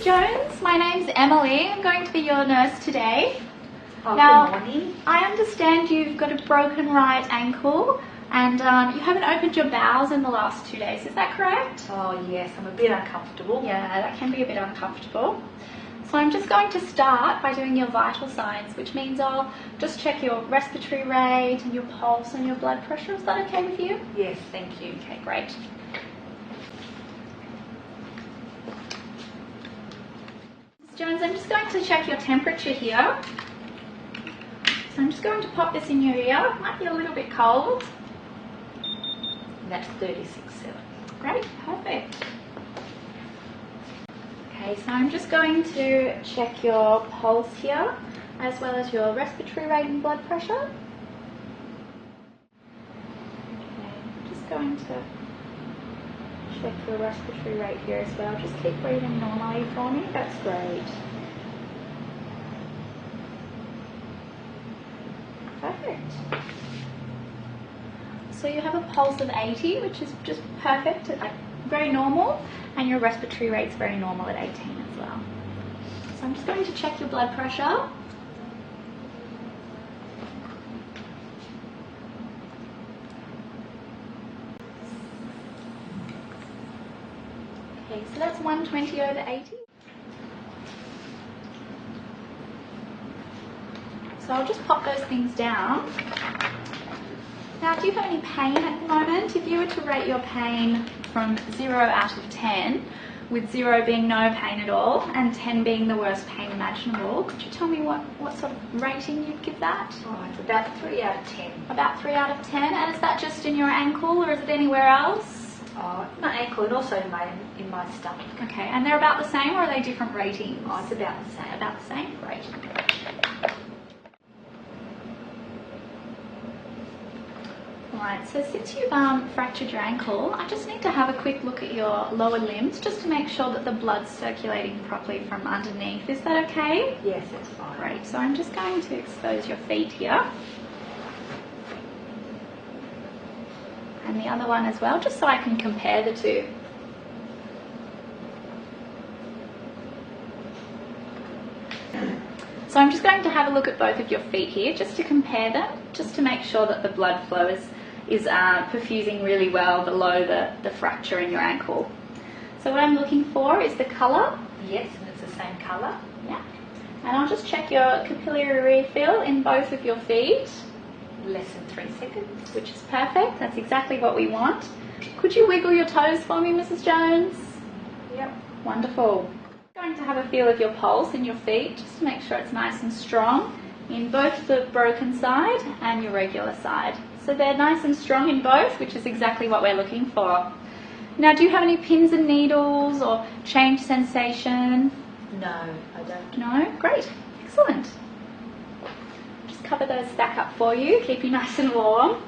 Jones. My name's Emily. I'm going to be your nurse today. Oh, Now, good morning. I understand you've got a broken right ankle and you haven't opened your bowels in the last 2 days. Is that correct? Oh yes, I'm a bit uncomfortable. Yeah, that can be a bit uncomfortable. So I'm just going to start by doing your vital signs, which means I'll just check your respiratory rate and your pulse and your blood pressure. Is that okay with you? Yes, thank you. Okay, great. Ms. Jones, I'm just going to check your temperature here. So I'm just going to pop this in your ear. It might be a little bit cold. That's 36.7. Great, perfect. Okay, so I'm just going to check your pulse here, as well as your respiratory rate and blood pressure. Okay, I'm just going to check your respiratory rate here as well. Just keep breathing normally for me. That's great. Perfect. So you have a pulse of 80, which is just perfect, very normal, and your respiratory rate's very normal at 18 as well. So I'm just going to check your blood pressure. Okay, so that's 120 over 80. So I'll just pop those things down. Now, do you have any pain at the moment? If you were to rate your pain from 0 out of 10, with 0 being no pain at all and 10 being the worst pain imaginable, could you tell me what sort of rating you'd give that? Oh, it's about 3 out of 10. About 3 out of 10. And is that just in your ankle or is it anywhere else? Oh, my ankle and also in my stomach. Okay, and they're about the same or are they different ratings? Oh, it's about the same. About the same? Great. Alright, so since you've fractured your ankle, I just need to have a quick look at your lower limbs just to make sure that the blood's circulating properly from underneath. Is that okay? Yes, that's fine. Great, so I'm just going to expose your feet here. And the other one as well, just so I can compare the two. So I'm just going to have a look at both of your feet here just to compare them, just to make sure that the blood flow is perfusing really well below the fracture in your ankle. So what I'm looking for is the colour. Yes, and it's the same colour. Yeah. And I'll just check your capillary refill in both of your feet. Less than 3 seconds. Which is perfect. That's exactly what we want. Could you wiggle your toes for me, Mrs. Jones? Yep. Wonderful. I'm going to have a feel of your pulse in your feet just to make sure it's nice and strong in both the broken side and your regular side. So they're nice and strong in both, which is exactly what we're looking for. Now, do you have any pins and needles or change sensation? No, I don't. No? Great. Excellent. Just cover those back up for you, keep you nice and warm.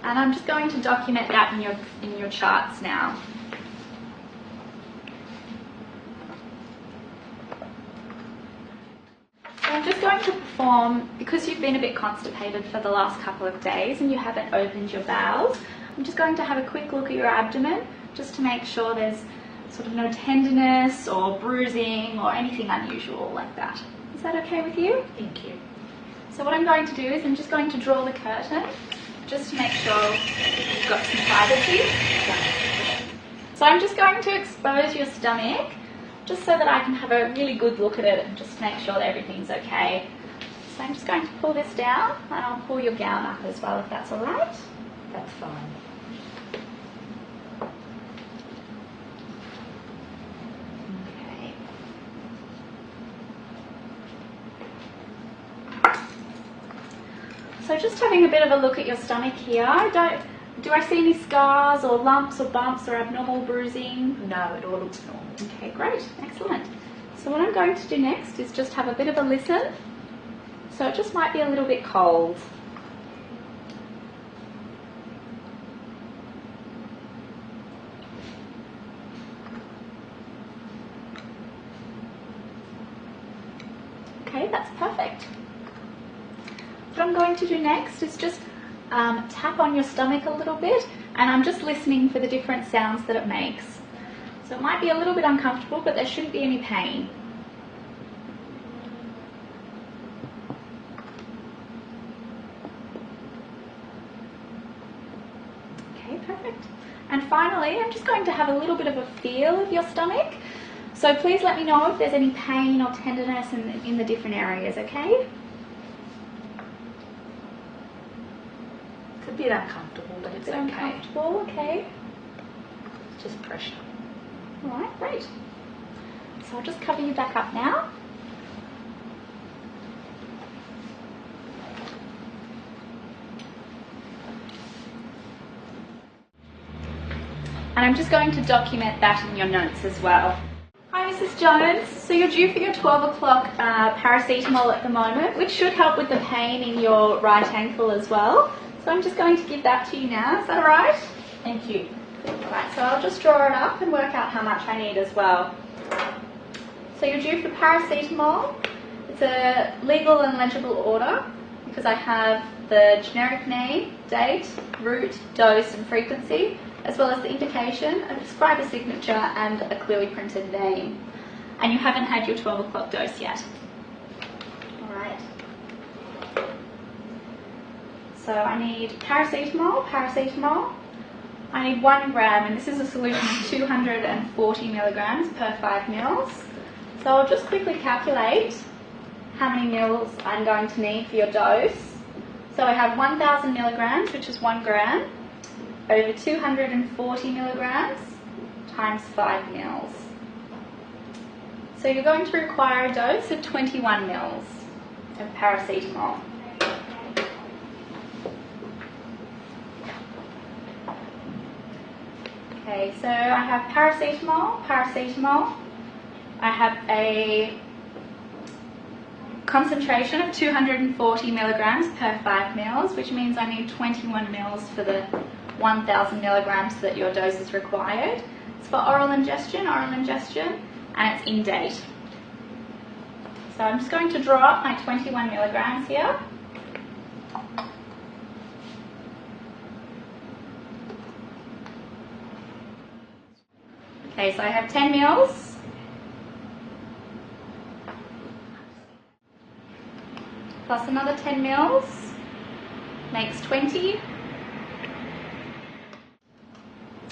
And I'm just going to document that in your charts now. So I'm just going to perform, because you've been a bit constipated for the last couple of days and you haven't opened your bowels, I'm just going to have a quick look at your abdomen just to make sure there's sort of no tenderness or bruising or anything unusual like that. Is that okay with you? Thank you. So what I'm going to do is I'm just going to draw the curtain just to make sure you've got some privacy. So I'm just going to expose your stomach just so that I can have a really good look at it and just make sure that everything's okay. So I'm just going to pull this down and I'll pull your gown up as well if that's alright. That's fine. Okay. So just having a bit of a look at your stomach here, do I see any scars or lumps or bumps or abnormal bruising? No, it all looks normal. Okay, great, excellent. So what I'm going to do next is just have a bit of a listen. So it just might be a little bit cold. Okay, that's perfect. What I'm going to do next is just tap on your stomach a little bit, and I'm just listening for the different sounds that it makes. So it might be a little bit uncomfortable, but there shouldn't be any pain. Okay, perfect. And finally, I'm just going to have a little bit of a feel of your stomach. So please let me know if there's any pain or tenderness in the different areas, okay? It's a bit uncomfortable, but it's okay. Uncomfortable, okay. It's just pressure. Alright, great. So I'll just cover you back up now. And I'm just going to document that in your notes as well. Hi Mrs. Jones, so you're due for your 12 o'clock paracetamol at the moment, which should help with the pain in your right ankle as well. So I'm just going to give that to you now, is that alright? Thank you. Alright, so I'll just draw it up and work out how much I need as well. So you're due for paracetamol. It's a legal and legible order because I have the generic name, date, route, dose and frequency, as well as the indication, a prescriber signature and a clearly printed name. And you haven't had your 12 o'clock dose yet. Alright. So I need paracetamol. I need 1 gram, and this is a solution of 240 milligrams per 5 mils. So I'll just quickly calculate how many mils I'm going to need for your dose. So I have 1,000 milligrams, which is 1 gram, over 240 milligrams times 5 mils. So you're going to require a dose of 21 mils of paracetamol. Okay, so I have paracetamol. I have a concentration of 240 milligrams per 5 mils, which means I need 21 mils for the 1,000 milligrams that your dose is required. It's for oral ingestion, and it's in date. So I'm just going to draw up my 21 milligrams here. Okay, so I have 10 mils. Plus another 10 mils makes 20.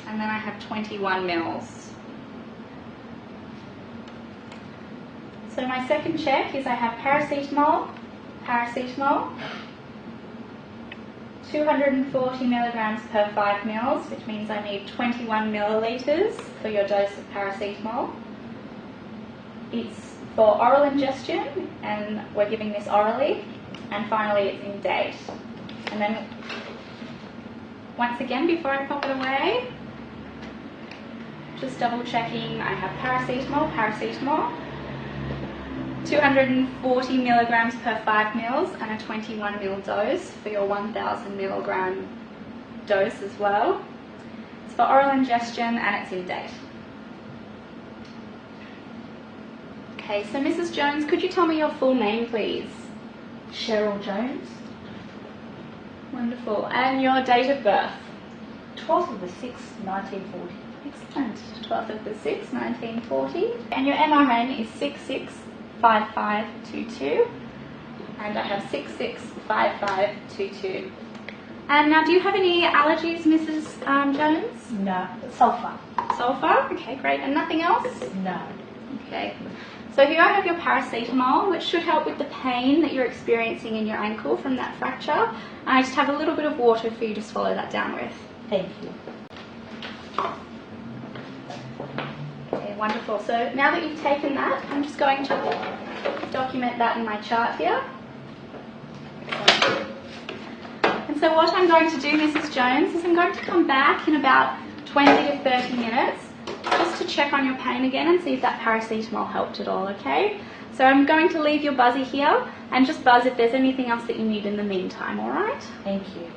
And then I have 21 mils. So my second check is I have paracetamol, 240 milligrams per 5 mils, which means I need 21 milliliters for your dose of paracetamol. It's for oral ingestion, and we're giving this orally. And finally, it's in date. And then, once again, before I pop it away, just double checking I have paracetamol, 240 milligrams per 5 mils and a 21 mil dose for your 1,000 milligram dose as well. It's for oral ingestion and it's in date. Okay, so Mrs. Jones, could you tell me your full name, please? Cheryl Jones. Wonderful. And your date of birth? 12th of the 6th, 1940. Excellent. 12th of the 6th, 1940. And your MRN is 665522. And I have 665522. And now, do you have any allergies, Mrs. Jones? No. Sulfur. Sulfur? Okay, great. And nothing else? No. Okay. So here I have your paracetamol, which should help with the pain that you're experiencing in your ankle from that fracture. And I just have a little bit of water for you to swallow that down with. Thank you. Okay, wonderful. So now that you've taken that, I'm just going to document that in my chart here. And so what I'm going to do, Mrs. Jones, is I'm going to come back in about 20 to 30 minutes just to check on your pain again and see if that paracetamol helped at all, okay? So I'm going to leave your buzzer here and just buzz if there's anything else that you need in the meantime, alright? Thank you.